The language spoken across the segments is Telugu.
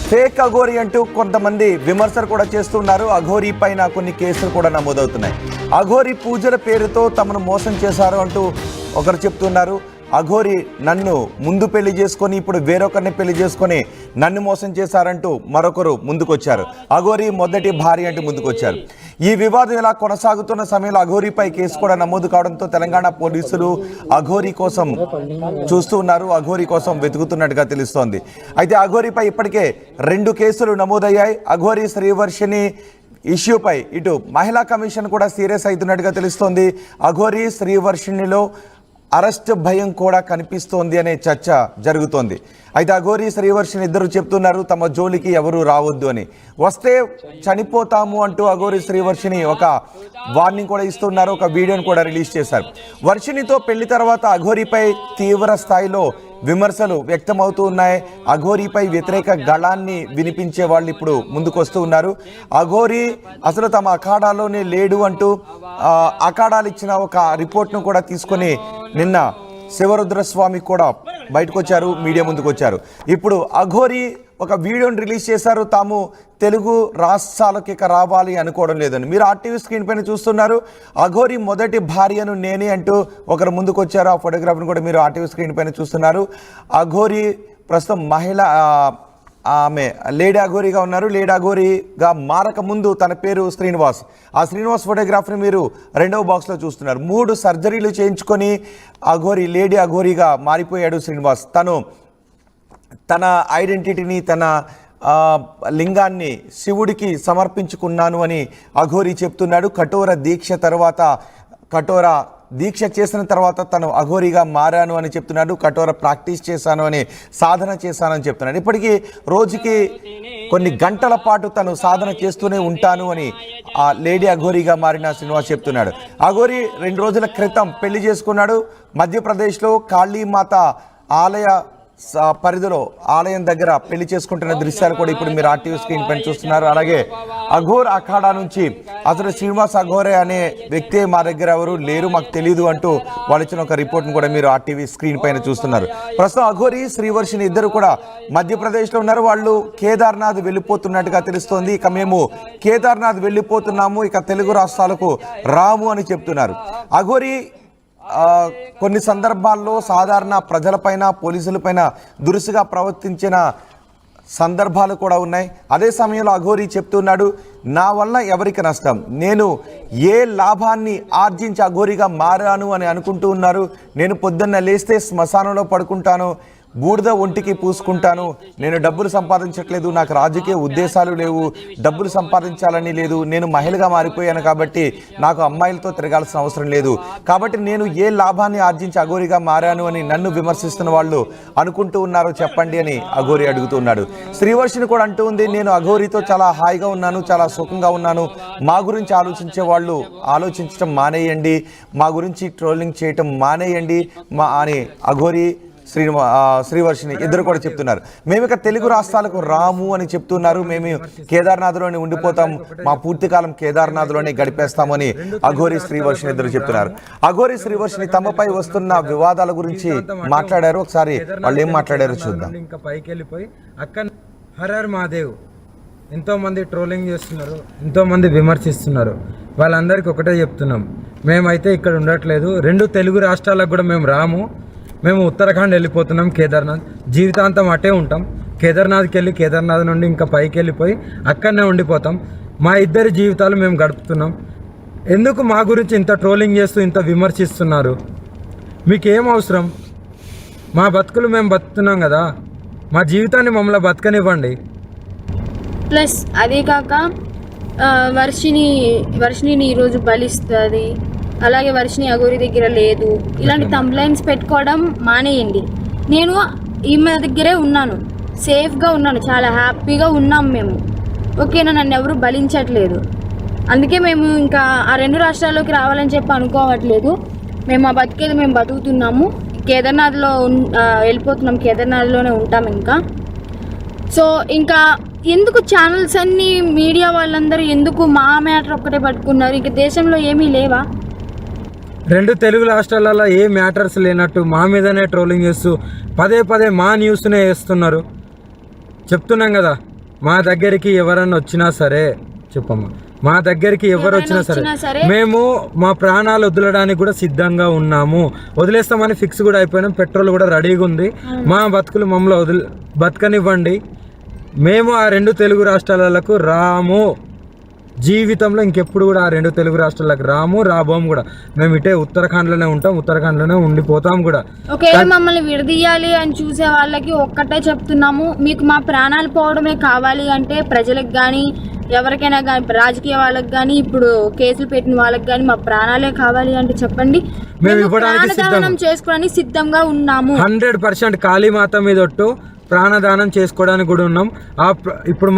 ఫేక్ అఘోరి అంటూ కొంతమంది విమర్శలు కూడా చేస్తున్నారు. అఘోరి పైన కొన్ని కేసులు కూడా నమోదవుతున్నాయి. అఘోరి పూజల పేరుతో తమను మోసం చేశారు అంటూ ఒకరు చెప్తున్నారు. అఘోరి నన్ను ముందు పెళ్లి చేసుకొని ఇప్పుడు వేరొకరిని పెళ్లి చేసుకొని నన్ను మోసం చేశారంటూ మరొకరు ముందుకొచ్చారు. అఘోరి మొదటి భార్య అంటూ ముందుకొచ్చారు. ఈ వివాదం ఇలా కొనసాగుతున్న సమయంలో అఘోరిపై కేసు కూడా నమోదు కావడంతో తెలంగాణ పోలీసులు అఘోరి కోసం చూస్తూ ఉన్నారు. అఘోరి కోసం వెతుకుతున్నట్టుగా తెలుస్తోంది. అయితే అఘోరిపై ఇప్పటికే 2 కేసులు నమోదయ్యాయి. అఘోరి శ్రీవర్షిని ఇష్యూపై ఇటు మహిళా కమిషన్ కూడా సీరియస్ అవుతున్నట్టుగా తెలుస్తోంది. అఘోరి శ్రీవర్షిణిలో అరెస్ట్ భయం కూడా కనిపిస్తోంది అనే చర్చ జరుగుతోంది. అయితే అఘోరి శ్రీవర్షిని ఇద్దరు చెప్తున్నారు తమ జోలికి ఎవరు రావద్దు అని, వస్తే చనిపోతాము అంటూ అఘోరి శ్రీవర్షిని ఒక వార్నింగ్ కూడా ఇస్తున్నారు. ఒక వీడియోను కూడా రిలీజ్ చేశారు. వర్షినితో పెళ్లి తర్వాత అఘోరిపై తీవ్ర స్థాయిలో విమర్శలు వ్యక్తమవుతూ ఉన్నాయి. అఘోరిపై వ్యతిరేక గళాన్ని వినిపించే వాళ్ళు ఇప్పుడు ముందుకొస్తూ ఉన్నారు. అఘోరి అసలు తమ అఖాడాలోనే లేడు అంటూ అఖాడాలు ఇచ్చిన ఒక రిపోర్ట్ను కూడా తీసుకొని నిన్న శివరుద్రస్వామి కూడా బయటకు వచ్చారు, మీడియా ముందుకు వచ్చారు. ఇప్పుడు అఘోరి ఒక వీడియోని రిలీజ్ చేశారు. తాము తెలుగు రాష్ట్రాలకు ఇక రావాలి అనుకోవడం లేదని. మీరు ఆర్టీవీ స్క్రీన్ పైన చూస్తున్నారు. అఘోరి మొదటి భార్యను నేనే అంటూ ఒకరు ముందుకు వచ్చారు. ఆ ఫోటోగ్రాఫ్ని కూడా మీరు ఆర్టీవీ స్క్రీన్ పైన చూస్తున్నారు. అఘోరి ప్రస్తుతం ఆమె లేడీ అఘోరిగా ఉన్నారు. లేడీ అఘోరిగా మారక ముందు తన పేరు శ్రీనివాస్. ఆ శ్రీనివాస్ ఫోటోగ్రాఫ్ని మీరు 2వ బాక్స్లో చూస్తున్నారు. 3 సర్జరీలు చేయించుకొని అఘోరి లేడీ అఘోరిగా మారిపోయాడు శ్రీనివాస్. తన ఐడెంటిటీని తన లింగాన్ని శివుడికి సమర్పించుకున్నాను అని అఘోరి చెప్తున్నాడు. కఠోర దీక్ష చేసిన తర్వాత తను అఘోరిగా మారాను అని చెప్తున్నాడు. కఠోర ప్రాక్టీస్ చేశాను అని, సాధన చేశానని చెప్తున్నాడు. ఇప్పటికీ రోజుకి కొన్ని గంటల పాటు తను సాధన చేస్తూనే ఉంటాను అని ఆ లేడీ అఘోరిగా మారిన శ్రీనివాస్ చెప్తున్నాడు. అఘోరి 2 రోజుల క్రితం పెళ్లి చేసుకున్నాడు. మధ్యప్రదేశ్లో కాళీమాత ఆలయ పరిధిలో ఆలయం దగ్గర పెళ్లి చేసుకుంటున్న దృశ్యాలు కూడా ఇప్పుడు మీరు ఆర్టీవీ స్క్రీన్ పైన చూస్తున్నారు. అలాగే అఘోర్ అఖాడా నుంచి అసలు శ్రీనివాస్ అఘోరే అనే వ్యక్తి మా దగ్గర ఎవరు లేరు, మాకు తెలియదు అంటూ వాళ్ళు ఇచ్చిన ఒక రిపోర్ట్ను కూడా మీరు ఆర్టీవీ స్క్రీన్ పైన చూస్తున్నారు. ప్రస్తుతం అఘోరి శ్రీవర్షిని ఇద్దరు కూడా మధ్యప్రదేశ్లో ఉన్నారు. వాళ్ళు కేదార్నాథ్ వెళ్ళిపోతున్నట్టుగా తెలుస్తోంది. ఇక మేము కేదార్నాథ్ వెళ్ళిపోతున్నాము, ఇక తెలుగు రాష్ట్రాలకు రాము అని చెప్తున్నారు. అఘోరి కొన్ని సందర్భాల్లో సాధారణ ప్రజలపైన పోలీసులపైన దురుసుగా ప్రవర్తించిన సందర్భాలు కూడా ఉన్నాయి. అదే సమయంలో అఘోరి చెప్తున్నాడు, నా వల్ల ఎవరికి నష్టం, నేను ఏ లాభాన్ని ఆర్జించి అఘోరిగా మారాను అని అనుకుంటూ ఉన్నారు. నేను పొద్దున్న లేస్తే శ్మశానంలో పడుకుంటాను, బూడిద ఒంటికి పూసుకుంటాను, నేను డబ్బులు సంపాదించట్లేదు, నాకు రాజకీయ ఉద్దేశాలు లేవు, డబ్బులు సంపాదించాలని లేదు, నేను మహిళగా మారిపోయాను కాబట్టి నాకు అమ్మాయిలతో తిరగాల్సిన అవసరం లేదు, కాబట్టి నేను ఏ లాభాన్ని ఆర్జించి అఘోరిగా మారాను అని నన్ను విమర్శిస్తున్న వాళ్ళు అనుకుంటూ ఉన్నారో చెప్పండి అని అఘోరి అడుగుతున్నాడు. శ్రీవర్షిని కూడా అంటూ ఉంది, నేను అఘోరితో చాలా హాయిగా ఉన్నాను, చాలా సుఖంగా ఉన్నాను, మా గురించి ఆలోచించే వాళ్ళు ఆలోచించడం మానేయండి, మా గురించి ట్రోలింగ్ చేయటం మానేయండి అని అఘోరి శ్రీవర్షిని ఇద్దరు కూడా చెప్తున్నారు. మేము ఇక తెలుగు రాష్ట్రాలకు రాము అని చెప్తున్నారు. మేము కేదార్నాథ్లోనే ఉండిపోతాం, మా పూర్తి కాలం కేదార్నాథ్లోనే గడిపేస్తామని అఘోరి శ్రీవర్షిని ఇద్దరు చెప్తున్నారు. అఘోరి శ్రీవర్షిని తమపై వస్తున్న వివాదాల గురించి మాట్లాడారు. ఒకసారి వాళ్ళు ఏం మాట్లాడారో చూద్దాం. ఇంకా పైకి వెళ్ళిపోయి అక్క హరర్ మహాదేవ్ ఎంతో మంది ట్రోలింగ్ చేస్తున్నారు, ఎంతో మంది విమర్శిస్తున్నారు. వాళ్ళందరికీ ఒకటే చెప్తున్నాం, మేమైతే ఇక్కడ ఉండట్లేదు, 2 తెలుగు రాష్ట్రాలకు కూడా మేము రాము, మేము ఉత్తరాఖండ్ వెళ్ళిపోతున్నాం, కేదార్నాథ్ జీవితాంతం అటే ఉంటాం. కేదార్నాథ్కి వెళ్ళి కేదార్నాథ్ నుండి ఇంకా పైకి వెళ్ళిపోయి అక్కడనే ఉండిపోతాం. మా ఇద్దరి జీవితాలు మేము గడుపుతున్నాం. ఎందుకు మా గురించి ఇంత ట్రోలింగ్ చేస్తూ ఇంత విమర్శిస్తున్నారు? మీకేం అవసరం? మా బతుకులు మేము బతుకుతున్నాం కదా, మా జీవితాన్ని మమ్మల్ని బతకనివ్వండి. ప్లస్ అదే కాక వర్షిని ఈరోజు బలిస్తుంది, అలాగే వర్షిని అఘోరి దగ్గర లేదు, ఇలాంటి కంప్లైంట్స్ పెట్టుకోవడం మానేయండి. నేను ఈమె దగ్గరే ఉన్నాను, సేఫ్గా ఉన్నాను, చాలా హ్యాపీగా ఉన్నాం మేము, ఓకేనా? నన్ను ఎవరు బలించట్లేదు. అందుకే మేము ఇంకా ఆ 2 రాష్ట్రాల్లోకి రావాలని చెప్పి అనుకోవట్లేదు. మేము ఆ బతికేది మేము బతుకుతున్నాము, కేదార్నాథ్లో వెళ్ళిపోతున్నాం, కేదార్నాథ్లోనే ఉంటాం ఇంకా. సో ఇంకా ఎందుకు ఛానల్స్ అన్నీ మీడియా వాళ్ళందరూ ఎందుకు మా మ్యాటర్ ఒక్కటే పట్టుకున్నారు? ఇక దేశంలో ఏమీ లేవా? 2 తెలుగు రాష్ట్రాలలో ఏ మ్యాటర్స్ లేనట్టు మా మీదనే ట్రోలింగ్ చేస్తూ పదే మా న్యూస్నే వేస్తున్నారు. చెప్తున్నాం కదా, మా దగ్గరికి ఎవరన్నా వచ్చినా సరే, చెప్పమ్మా, మా దగ్గరికి ఎవరు వచ్చినా సరే మేము మా ప్రాణాలు వదలడానికి కూడా సిద్ధంగా ఉన్నాము. వదిలేస్తామని ఫిక్స్ కూడా అయిపోయినాం. పెట్రోల్ కూడా రెడీగా ఉంది. మా బతుకులు మమ్మల్ని బతకనివ్వండి. మేము ఆ 2 తెలుగు రాష్ట్రాలకు రాము. జీవితంలో ఇంకెప్పుడు కూడా ఆ 2 తెలుగు రాష్ట్రాలకు రాబోము కూడా. మేము ఇటే ఉత్తరాఖండ్లోనే ఉంటాం, ఉత్తరాఖండ్లోనే ఉండిపోతాం కూడా. ఒకవేళ మమ్మల్ని విడదీయాలి అని చూసే వాళ్ళకి ఒక్కటే చెప్తున్నాము, మీకు మా ప్రాణాలు పోవడమే కావాలి అంటే ప్రజలకు కానీ ఎవరికైనా కానీ, రాజకీయ వాళ్ళకి కానీ, ఇప్పుడు కేసులు పెట్టిన వాళ్ళకి కానీ మా ప్రాణాలే కావాలి అంటే చెప్పండి, మేము ఇవ్వడానికి చేసుకోవడానికి సిద్ధంగా ఉన్నాము. 100% కాళీమాత మీద ఒట్టు ప్రాణదానం చేసుకోవడానికి కూడా ఉన్నాం. ఇప్పుడు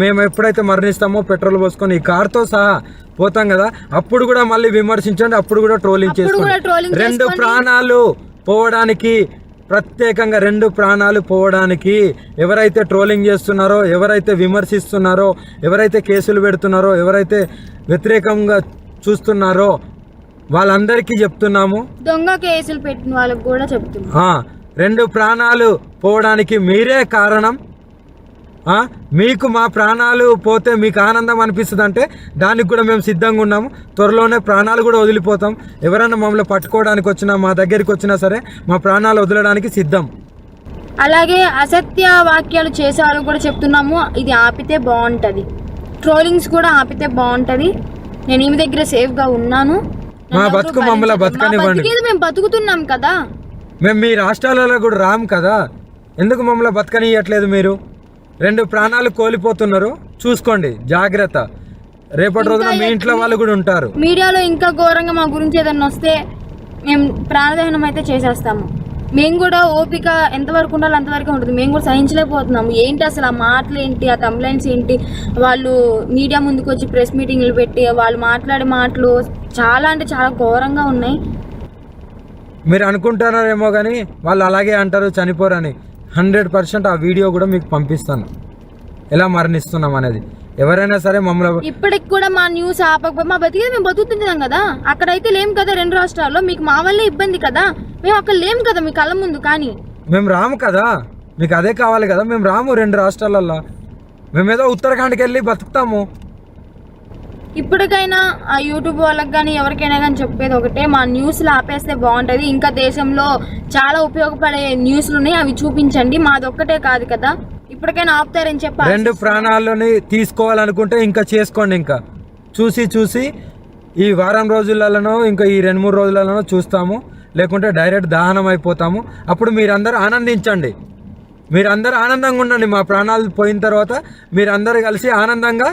మేము ఎప్పుడైతే మరణిస్తామో పెట్రోల్ పోసుకొని ఈ కార్తో సహా పోతాం కదా, అప్పుడు కూడా మళ్ళీ విమర్శించండి, అప్పుడు కూడా ట్రోలింగ్ చేసుకోండి. 2 ప్రాణాలు పోవడానికి, ప్రత్యేకంగా 2 ప్రాణాలు పోవడానికి ఎవరైతే ట్రోలింగ్ చేస్తున్నారో, ఎవరైతే విమర్శిస్తున్నారో, ఎవరైతే కేసులు పెడుతున్నారో, ఎవరైతే వ్యతిరేకంగా చూస్తున్నారో వాళ్ళందరికీ చెప్తున్నాము. దొంగ కేసులు పెట్టిన వాళ్ళకి కూడా చెప్తున్నాం, 2 ప్రాణాలు పోవడానికి మీరే కారణం. మీకు మా ప్రాణాలు పోతే మీకు ఆనందం అనిపిస్తుంది అంటే దానికి కూడా మేము సిద్ధంగా ఉన్నాము. త్వరలోనే ప్రాణాలు కూడా వదిలిపోతాం. ఎవరైనా మమ్మల్ని పట్టుకోవడానికి వచ్చినా, మా దగ్గరికి వచ్చినా సరే మా ప్రాణాలు వదలడానికి సిద్ధం. అలాగే అసత్య వాక్యాలు చేసే వాళ్ళకి కూడా చెప్తున్నాము, ఇది ఆపితే బాగుంటుంది. ట్రోలింగ్స్ కూడా ఆపితే బాగుంటుంది. నేను ఈమె దగ్గర సేఫ్గా ఉన్నాను. మా బతుకు మమ్మల్ని బతకనివ్వండి. మేము బతుకుతున్నాం కదా, మేము మీ రాష్ట్రాలలో కూడా రాము కదా, ఎందుకు మమ్మల్ని బతకనియట్లేదు? మీరు 2 ప్రాణాలు కోల్పోతున్నారు, చూసుకోండి, జాగ్రత్త. రేపటి రోజున మీ ఇంట్లో వాళ్ళు కూడా ఉంటారు. మీడియాలో ఇంకా ఘోరంగా మా గురించి ఏదన్నా వస్తే మేము ప్రాణదహనం అయితే చేసేస్తాము. మేము కూడా ఓపిక ఎంతవరకు ఉండాలో అంతవరకు ఉంటుంది. మేము కూడా సహించలేకపోతున్నాము. ఏంటి అసలు ఆ మాటలు ఏంటి, ఆ కంప్లైంట్స్ ఏంటి, వాళ్ళు మీడియా ముందుకు వచ్చి ప్రెస్ మీటింగ్లు పెట్టి వాళ్ళు మాట్లాడే మాటలు చాలా అంటే చాలా ఘోరంగా ఉన్నాయి. మీరు అనుకుంటున్నారేమో కానీ వాళ్ళు అలాగే అంటారు, చనిపోరని. 100% ఆ వీడియో కూడా మీకు పంపిస్తాను, ఎలా మరణిస్తున్నాం అనేది. ఎవరైనా సరే మమ్మల్ని ఇప్పటికి కూడా మా న్యూస్ ఆపకపోతే మా బతికేది మేము బతుకుతున్నాం కదా. అక్కడైతే లేం కదా 2 రాష్ట్రాల్లో, మీకు మా వల్లే ఇబ్బంది కదా. మేము అక్కడ లేం కదా మీ కళ్ళ ముందు. కానీ మేము రాము కదా, మీకు అదే కావాలి కదా. మేము రాము 2 రాష్ట్రాలల్లో, మేమేదో ఉత్తరాఖండ్కి వెళ్ళి బతుకుతాము. ఇప్పటికైనా ఆ యూట్యూబ్ వాళ్ళకి కానీ ఎవరికైనా కానీ చెప్పేది ఒకటే, మా న్యూస్లు ఆపేస్తే బాగుంటుంది. ఇంకా దేశంలో చాలా ఉపయోగపడే న్యూస్లు ఉన్నాయి, అవి చూపించండి. మాది ఒక్కటే కాదు కదా, ఇప్పటికైనా ఆపుతారని చెప్పి 2 ప్రాణాలని తీసుకోవాలనుకుంటే ఇంకా చేసుకోండి. ఇంకా చూసి ఈ వారం రోజులలోనో ఇంకా ఈ 2-3 రోజులలోనో చూస్తాము, లేకుంటే డైరెక్ట్ దహనం అయిపోతాము. అప్పుడు మీరందరూ ఆనందించండి, మీరందరూ ఆనందంగా ఉండండి. మా ప్రాణాలు పోయిన తర్వాత మీరందరూ కలిసి ఆనందంగా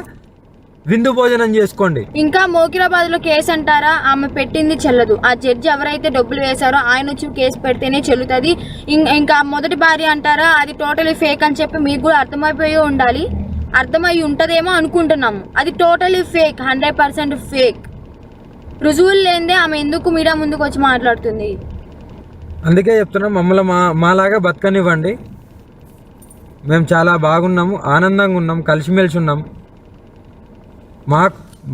విందు భోజనం చేసుకోండి. ఇంకా మోకిరాబాద్ లో కేసు అంటారా, ఆమె పెట్టింది చెల్లదు. ఆ జడ్జి ఎవరైతే డబ్బులు వేశారో ఆయన వచ్చి కేసు పెడితేనే చెల్లుతుంది. ఇంకా మొదటి భార్య అంటారా, అది టోటలీ ఫేక్ అని చెప్పి మీకు కూడా అర్థమైపోయి ఉండాలి. అర్థమై ఉంటుందేమో అనుకుంటున్నాము. అది టోటలీ ఫేక్, 100% ఫేక్. రుజువులు లేనిదే ఆమె ఎందుకు మీడియా ముందుకు వచ్చి మాట్లాడుతుంది? అందుకే చెప్తున్నాం, మమ్మల్ని మాలాగా బతకనివ్వండి. మేము చాలా బాగున్నాము, ఆనందంగా ఉన్నాం, కలిసిమెలిసి ఉన్నాం.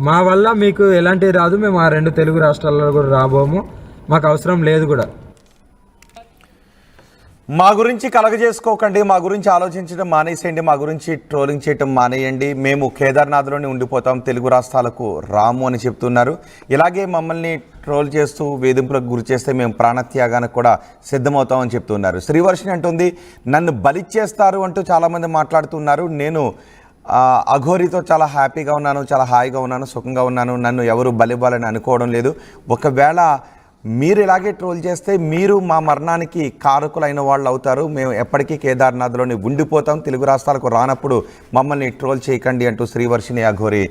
మా వల్ల మీకు ఎలాంటివి రాదు. మేము ఆ 2 తెలుగు రాష్ట్రాల్లో కూడా రాబోము, మాకు అవసరం లేదు కూడా. మా గురించి కలగజేసుకోకండి, మా గురించి ఆలోచించడం మానేసేయండి, మా గురించి ట్రోలింగ్ చేయటం మానేయండి. మేము కేదార్నాథ్లోనే ఉండిపోతాం, తెలుగు రాష్ట్రాలకు రాము అని చెప్తున్నారు. ఇలాగే మమ్మల్ని ట్రోల్ చేస్తూ వేధింపులకు గురి చేస్తే మేము ప్రాణత్యాగానికి కూడా సిద్ధమవుతామని చెప్తున్నారు. శ్రీవర్షిణి అంటుంది, నన్ను బలిచ్చేస్తారు అంటూ చాలామంది మాట్లాడుతున్నారు. నేను అఘోరితో చాలా హ్యాపీగా ఉన్నాను, చాలా హాయిగా ఉన్నాను, సుఖంగా ఉన్నాను. నన్ను ఎవరు బలివ్వాలని అనుకోవడం లేదు. ఒకవేళ మీరు ఇలాగే ట్రోల్ చేస్తే మీరు మా మరణానికి కారకులైన వాళ్ళు అవుతారు. మేము ఎప్పటికీ కేదార్నాథ్లోని ఉండిపోతాం, తెలుగు రాష్ట్రాలకు రానప్పుడు మమ్మల్ని ట్రోల్ చేయకండి అంటూ శ్రీవర్షిణి అఘోరి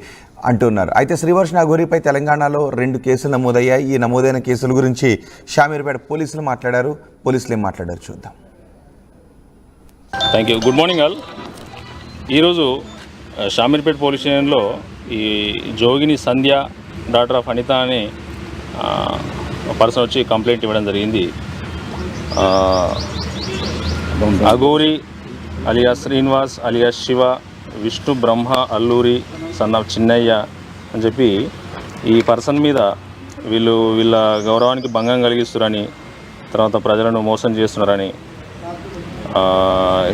అంటున్నారు. అయితే శ్రీవర్షిణి అఘోరిపై తెలంగాణలో 2 కేసులు నమోదయ్యాయి. ఈ నమోదైన కేసుల గురించి షామీర్పేట పోలీసులు మాట్లాడారు. పోలీసులు ఏం మాట్లాడారు చూద్దాం. Thank you. Good morning all. ఈరోజు షామీర్పేట పోలీస్ స్టేషన్లో ఈ జోగిని సంధ్య డాటర్ ఆఫ్ అనిత అని పర్సన్ వచ్చి కంప్లైంట్ ఇవ్వడం జరిగింది. Aghori alias Srinivas alias Shiva, Vishnu Brahma Alluri son of Chinnayya అని చెప్పి ఈ పర్సన్ మీద వీళ్ళ గౌరవానికి భంగం కలిగిస్తున్నారని, తర్వాత ప్రజలను మోసం చేస్తున్నారని,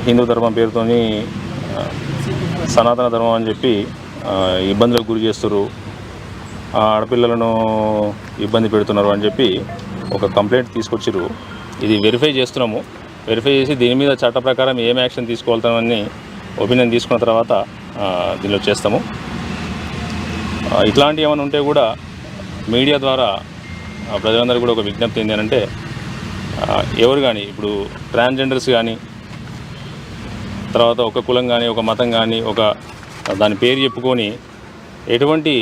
హిందూ ధర్మం పేరుతోని సనాతన ధర్మం అని చెప్పి ఇబ్బందులకు గురి చేస్తారు, ఆడపిల్లలను ఇబ్బంది పెడుతున్నారు అని చెప్పి ఒక కంప్లైంట్ తీసుకొచ్చిర్రు. ఇది వెరిఫై చేస్తున్నాము. వెరిఫై చేసి దీని మీద చట్ట ప్రకారం ఏం యాక్షన్ తీసుకోవాలని ఒపీనియన్ తీసుకున్న తర్వాత దీనిలో చేస్తాము. ఇట్లాంటివి ఏమైనా ఉంటే కూడా మీడియా ద్వారా ప్రజలందరికీ కూడా ఒక విజ్ఞప్తి ఏంటి అంటే, ఎవరు కానీ ఇప్పుడు ట్రాన్స్జెండర్స్ కానీ, తర్వాత ఒక కులం కానీ, ఒక మతం కానీ, ఒక దాని పేరు చెప్పుకొని ఎటువంటి